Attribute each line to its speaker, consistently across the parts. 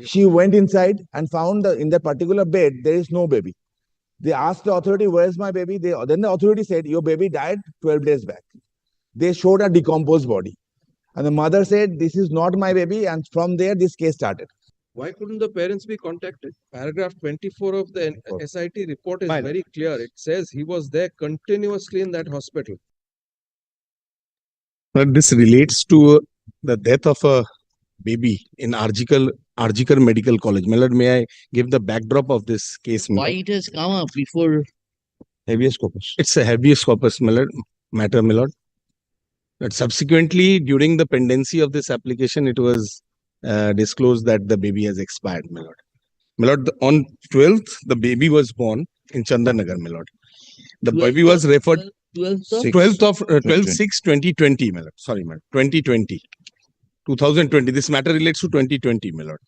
Speaker 1: She went inside and found in that particular bed, there is no baby. They asked the authority, where is my baby? Then the authority said, your baby died 12 days back. They showed a decomposed body. And the mother said, this is not my baby. And from there, this case started.
Speaker 2: Why couldn't the parents be contacted? Paragraph 24 of the SIT report is very clear. It says he was there continuously in that hospital.
Speaker 3: But this relates to the death of a baby in Arjikar Medical College. My lord, may I give the backdrop of this case?
Speaker 4: Why it has come up before?
Speaker 1: Habeas corpus.
Speaker 3: It's a habeas corpus matter, my lord. But subsequently, during the pendency of this application, it was disclosed that the baby has expired, my lord. My lord, on 12th, the baby was born in Chandanagar, my lord. The baby was referred 12th of 12/6/2020, my lord. Sorry, my lord. 2020. 2020. This matter relates to 2020, my lord.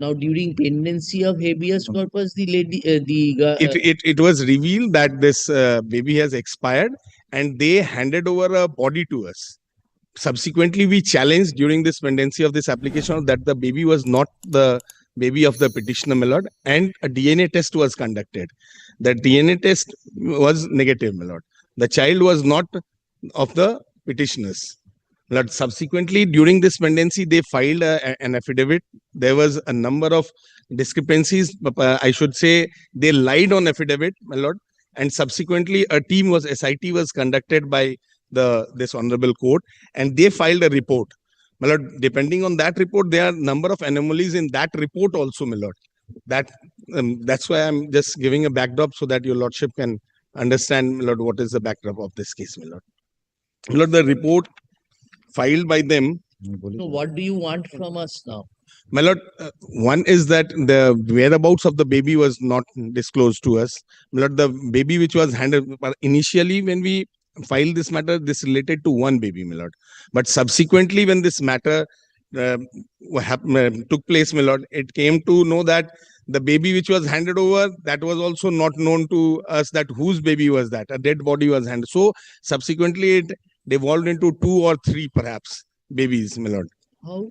Speaker 4: Now, during pendency of habeas corpus, the lady,
Speaker 3: It was revealed that this baby has expired, and they handed over a body to us. Subsequently, we challenged during this pendency of this application that the baby was not the baby of the petitioner, my lord, and a DNA test was conducted. The DNA test was negative, my lord. The child was not of the petitioners. But subsequently, during this pendency, they filed an affidavit. There was a number of discrepancies. I should say they lied on affidavit, my lord. And subsequently, a team was SIT was conducted by this honorable court, and they filed a report. My lord, depending on that report, there are a number of anomalies in that report also, my lord. That's why I'm just giving a backdrop so that your lordship can understand, my lord, what is the backdrop of this case, my lord. My lord, the report filed by them.
Speaker 4: So what do you want from us now?
Speaker 3: My lord, one is that the whereabouts of the baby was not disclosed to us. My lord, the baby which was handed initially when we filed this matter, this related to one baby, my lord. But subsequently, when this matter took place, my lord, it came to know that the baby which was handed over, that was also not known to us that whose baby was that. A dead body was handed. So subsequently, it devolved into 2 or 3 perhaps babies, my lord.
Speaker 4: How?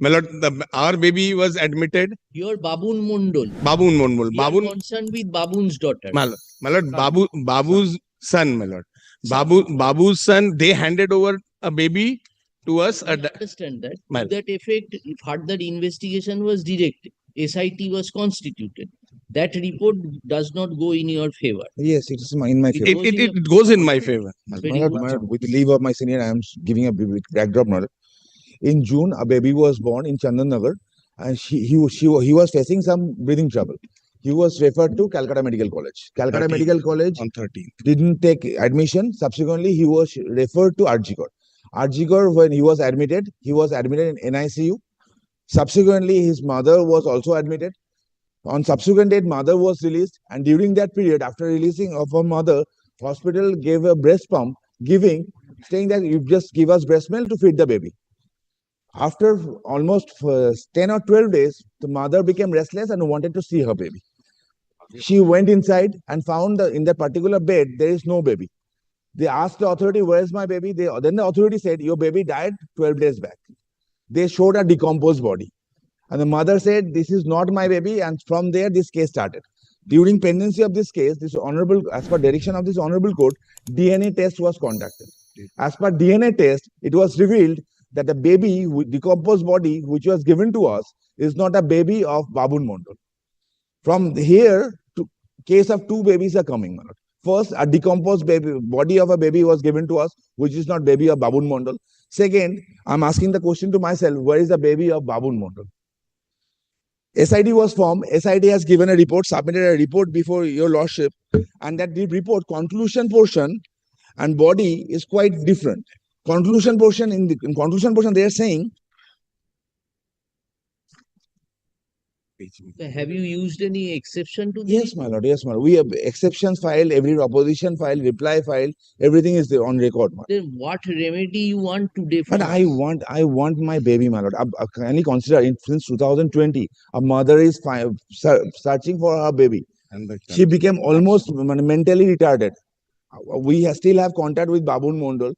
Speaker 3: My lord, our baby was admitted.
Speaker 4: Your Babun Mondol.
Speaker 3: Babun Mondol.
Speaker 4: Babun concerned with Babun's daughter.
Speaker 3: My lord, Babu's son, my lord. Babu's son, they handed over a baby to us.
Speaker 4: I understand that. To that effect, if further investigation was directed, SIT was constituted. That report does not go in your favor.
Speaker 1: Yes, it is in my favor.
Speaker 3: It goes in my favor.
Speaker 1: With the leave of my senior, I am giving a backdrop. In June, a baby was born in Chandanagar, and he was facing some breathing trouble. He was referred to Kolkata Medical College. Kolkata Medical College
Speaker 3: on 13th
Speaker 1: didn't take admission. Subsequently, he was referred to Arjikar. Arjikar, when he was admitted in NICU. Subsequently, his mother was also admitted. On subsequent date, mother was released, and during that period, after releasing of her mother, hospital gave a breast pump, saying that you just give us breast milk to feed the baby. After almost 10 or 12 days, the mother became restless and wanted to see her baby. She went inside and found in that particular bed, there is no baby. They asked the authority, where is my baby? Then the authority said, your baby died 12 days back. They showed a decomposed body. And the mother said, this is not my baby. And from there, this case started. During pendency of this case, as per direction of this honorable court, DNA test was conducted. As per DNA test, it was revealed that the baby with decomposed body, which was given to us, is not a baby of Babun Mondol. From here, case of 2 babies are coming. First, a decomposed body of a baby was given to us, which is not baby of Babun Mondol. Second, I'm asking the question to myself, where is the baby of Babun Mondol? SIT was formed. SIT has given a report, submitted a report before your lordship, and that the report conclusion portion and body is quite different. Conclusion portion, in conclusion portion, they are saying.
Speaker 4: Have you used any exception to this?
Speaker 1: Yes, my lord. Yes, my lord. We have exceptions filed, every opposition file, reply file, everything is there on record.
Speaker 4: Then what remedy you want today?
Speaker 1: But I want my baby, my lord. Kindly consider it, since 2020, a mother is searching for her baby. And she became almost mentally retarded. We still have contact with Babun Mondol.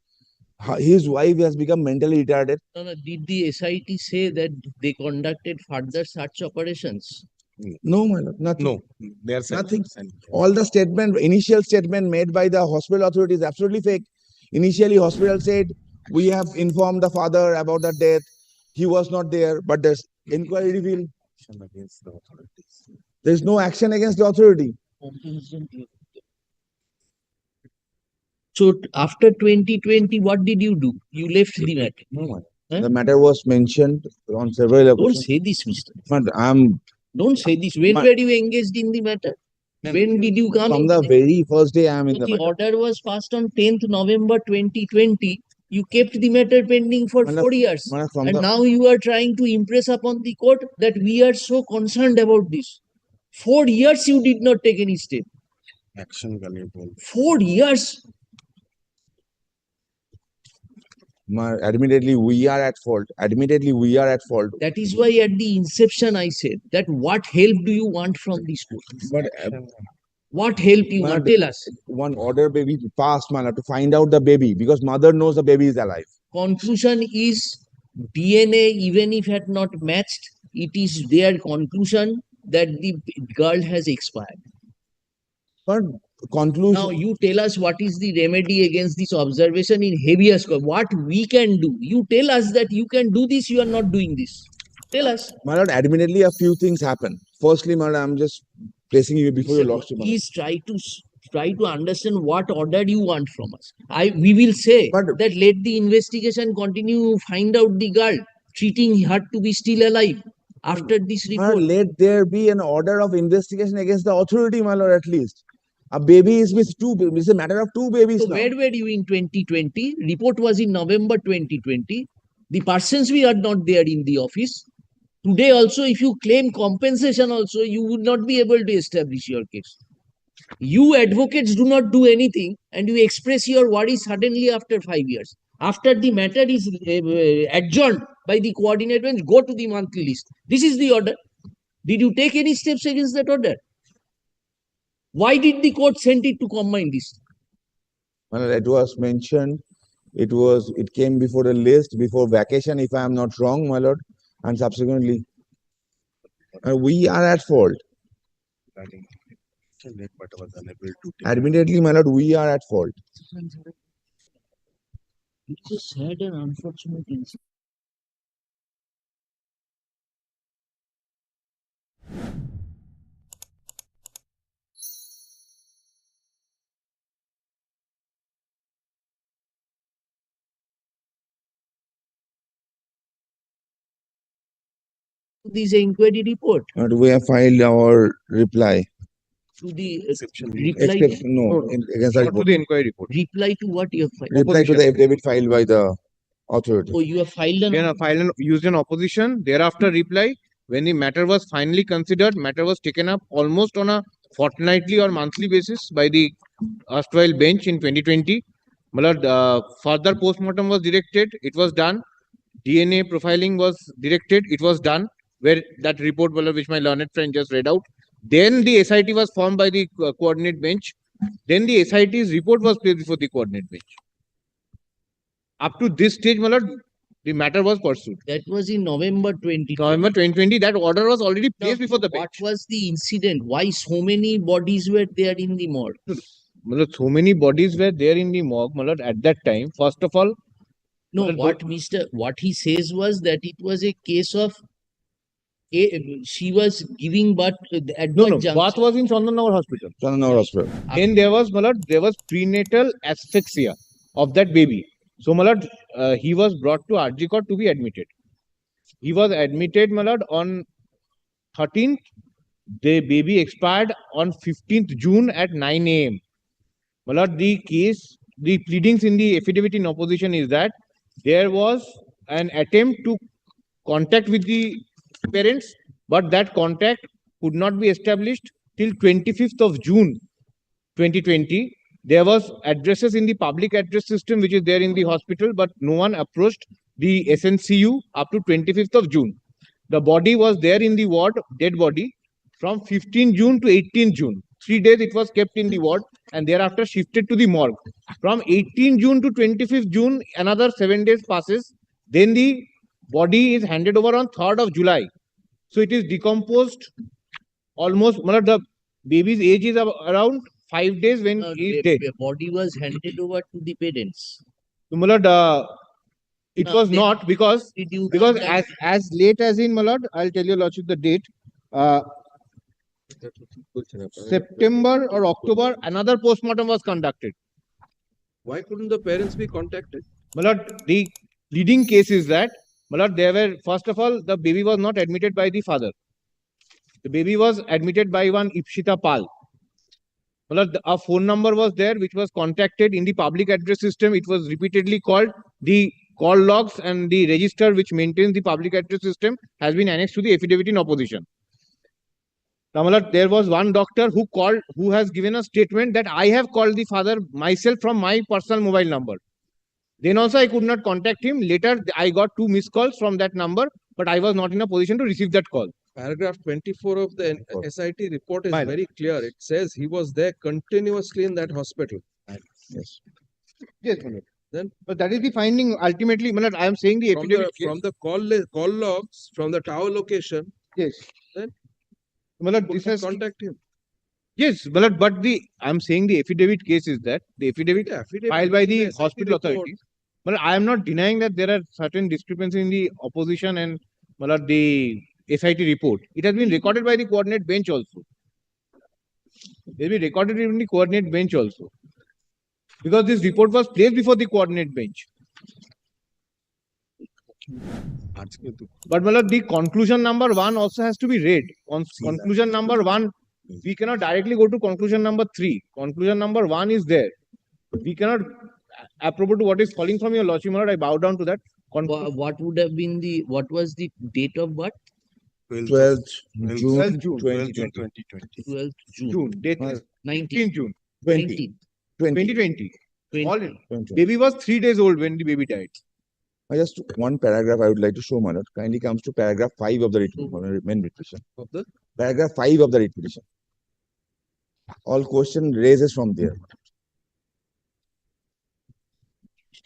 Speaker 1: His wife has become mentally retarded.
Speaker 4: No, no, did the SIT say that they conducted further search operations?
Speaker 1: No, my lord, nothing.
Speaker 3: No, they are
Speaker 1: Nothing.
Speaker 3: silent.
Speaker 1: All the initial statement made by the hospital authority is absolutely fake. Initially, hospital said, we have informed the father about the death. He was not there, but the inquiry revealed
Speaker 3: Against the authorities.
Speaker 1: there is no action against the authority.
Speaker 4: So after 2020, what did you do? You left the matter.
Speaker 1: No,
Speaker 4: Huh?
Speaker 1: the matter was mentioned on several
Speaker 4: Don't
Speaker 1: occasions.
Speaker 4: say this, Mr.
Speaker 1: But I'm
Speaker 4: Don't say this. When
Speaker 1: Ma-
Speaker 4: were you engaged in the matter? When did you come?
Speaker 1: from the very first day I am in
Speaker 4: So
Speaker 1: the
Speaker 4: the
Speaker 1: matter.
Speaker 4: order was passed on 10th November 2020. You kept the matter pending for
Speaker 1: Madam,
Speaker 4: 4 years.
Speaker 1: madam, from
Speaker 4: And
Speaker 1: the
Speaker 4: now you are trying to impress upon the court that we are so concerned about this. 4 years you did not take any step.
Speaker 3: Action का नहीं बोल.
Speaker 4: 4 years.
Speaker 1: admittedly we are at fault. Admittedly we are at fault.
Speaker 4: That is why at the inception I said that what help do you want from this court?
Speaker 1: But
Speaker 4: What help you want?
Speaker 1: Madam,
Speaker 4: Tell us.
Speaker 1: one order baby passed, man, to find out the baby because mother knows the baby is alive.
Speaker 4: Conclusion is DNA, even if had not matched, it is their conclusion that the girl has expired.
Speaker 1: But conclusion.
Speaker 4: Now you tell us what is the remedy against this observation in habeas corpus. What we can do. You tell us that you can do this, you are not doing this. Tell us.
Speaker 1: My lord, admittedly a few things happen. Firstly, my lord, I'm just placing you before you lost your mind.
Speaker 4: Please try to understand what order you want from us. We will say
Speaker 1: But
Speaker 4: that let the investigation continue, find out the girl, treating her to be still alive after this
Speaker 1: my lord,
Speaker 4: report.
Speaker 1: let there be an order of investigation against the authority, my lord, at least. A baby is with two. It's a matter of two babies
Speaker 4: So
Speaker 1: now.
Speaker 4: where were you in 2020? Report was in November 2020. The persons we are not there in the office. Today also, if you claim compensation also, you would not be able to establish your case. You advocates do not do anything and you express your worry suddenly after 5 years. After the matter is adjourned by the coordinate bench, go to the monthly list. This is the order. Did you take any steps against that order? Why did the court send it to combine this?
Speaker 1: My lord, it was mentioned. It came before the list before vacation, if I am not wrong, my lord, and subsequently we are at fault.
Speaker 3: But was unable to take.
Speaker 1: Admittedly, my lord, we are at fault.
Speaker 4: It's a sad and unfortunate incident. This inquiry report
Speaker 1: But we have filed our reply.
Speaker 4: to the
Speaker 3: Exception.
Speaker 4: reply
Speaker 1: Exception, no,
Speaker 2: No,
Speaker 1: against the
Speaker 2: Not to
Speaker 1: report.
Speaker 2: the inquiry report.
Speaker 4: reply to what you have filed.
Speaker 1: Reply to the affidavit filed by the authority.
Speaker 4: Oh, you have filed an
Speaker 2: Then used an opposition. Thereafter, reply. When the matter was finally considered, matter was taken up almost on a fortnightly or monthly basis by the erstwhile bench in 2020. Malad, further postmortem was directed. It was done. DNA profiling was directed. It was done. Where that report, which my learned friend just read out. Then the SIT was formed by the coordinate bench. Then the SIT's report was placed before the coordinate bench. Up to this stage, my lord, the matter was pursued.
Speaker 4: that was in November 2020.
Speaker 2: November 2020, that order was already placed before the
Speaker 4: What
Speaker 2: bench.
Speaker 4: was the incident? Why so many bodies were there in the morgue?
Speaker 2: Malad, so many bodies were there in the morgue, malad, at that time. First of all,
Speaker 4: No,
Speaker 2: malad,
Speaker 4: what he says was that it was a case of she was giving birth at
Speaker 2: no,
Speaker 4: that
Speaker 2: no,
Speaker 4: juncture.
Speaker 2: Bath was in Chandannagar hospital.
Speaker 1: Chandannagar Hospital.
Speaker 2: Then there was, malad, there was prenatal asphyxia of that baby. So, malad, he was brought to RG Court to be admitted. He was admitted, malad, on 13th. The baby expired on 15th June at 9 a.m. Malad, the case, the pleadings in the affidavit in opposition is that there was an attempt to contact with the parents, but that contact could not be established till 25th of June 2020. There was addresses in the public address system which is there in the hospital, but no one approached the SNCU up to 25th of June. The body was there in the ward, dead body, from 15 June to 18 June. 3 days it was kept in the ward and thereafter shifted to the morgue. From 18 June to 25th June, another 7 days passes. Then the body is handed over on 3rd of July. So it is decomposed almost, the baby's age is around 5 days when he is dead.
Speaker 4: The body was handed over to the parents.
Speaker 2: So, it
Speaker 4: No,
Speaker 2: was
Speaker 4: then
Speaker 2: not because
Speaker 4: Did you
Speaker 2: as late as in I'll tell you Lordship the date. September or October, another postmortem was conducted.
Speaker 5: Why couldn't the parents be contacted?
Speaker 2: The leading case is that there were, first of all, the baby was not admitted by the father. The baby was admitted by one Ipshita Pal. A phone number was there which was contacted in the public address system. It was repeatedly called. The call logs and the register which maintains the public address system has been annexed to the affidavit in opposition. There was one doctor who has given a statement that I have called the father myself from my personal mobile number. Then also I could not contact him. Later I got 2 missed calls from that number, but I was not in a position to receive that call.
Speaker 5: Paragraph 24 of the SIT report is
Speaker 2: Fine.
Speaker 5: very clear. It says he was there continuously in that hospital.
Speaker 1: Yes.
Speaker 2: Yes,
Speaker 5: Then,
Speaker 2: but that is the finding ultimately. I am saying the
Speaker 5: from
Speaker 2: affidavit.
Speaker 5: the call logs, from the tower location,
Speaker 2: Yes.
Speaker 5: Then
Speaker 2: This
Speaker 5: could
Speaker 2: has
Speaker 5: contact him.
Speaker 2: yes, but I'm saying the affidavit case is that the affidavit
Speaker 5: Yeah, affidavit
Speaker 2: filed by
Speaker 5: in
Speaker 2: the
Speaker 5: SIT
Speaker 2: hospital
Speaker 5: report.
Speaker 2: authorities. But I am not denying that there are certain discrepancies in the opposition and the SIT report. It has been recorded by the coordinate bench also. It will be recorded in the coordinate bench also. Because this report was placed before the coordinate bench. But the conclusion number 1 also has to be read. Conclusion number 1, we cannot directly go to conclusion number 3. Conclusion number 1 is there. We cannot, apropos to what is calling from your Lordship, I bow down to that.
Speaker 4: What would have been what was the date of birth?
Speaker 1: 12th June
Speaker 2: 12th June
Speaker 1: 2020.
Speaker 4: 12th June.
Speaker 2: June. Date is
Speaker 4: 19.
Speaker 2: 15 June
Speaker 1: 20.
Speaker 2: 2020.
Speaker 4: 20.
Speaker 2: All in.
Speaker 1: 20.
Speaker 2: Baby was 3 days old when the baby died.
Speaker 1: Just one paragraph I would like to show, my lord. Kindly comes to paragraph 5 of the main petition.
Speaker 5: Of the
Speaker 1: Paragraph 5 of the writ petition. All question raises from there.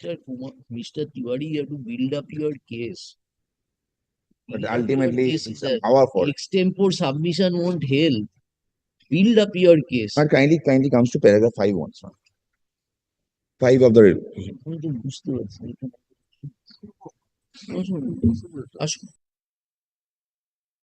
Speaker 4: Mr. Tiwari, you have to build up your case.
Speaker 1: But
Speaker 4: Build up your
Speaker 1: ultimately,
Speaker 4: case.
Speaker 1: it's our fault.
Speaker 4: Extempore submission won't help. Build up your case.
Speaker 1: But kindly comes to paragraph 5 once. 5 of the writ petition.
Speaker 4: আমি তো বুঝতে পারছি না। আসুন, আসুন।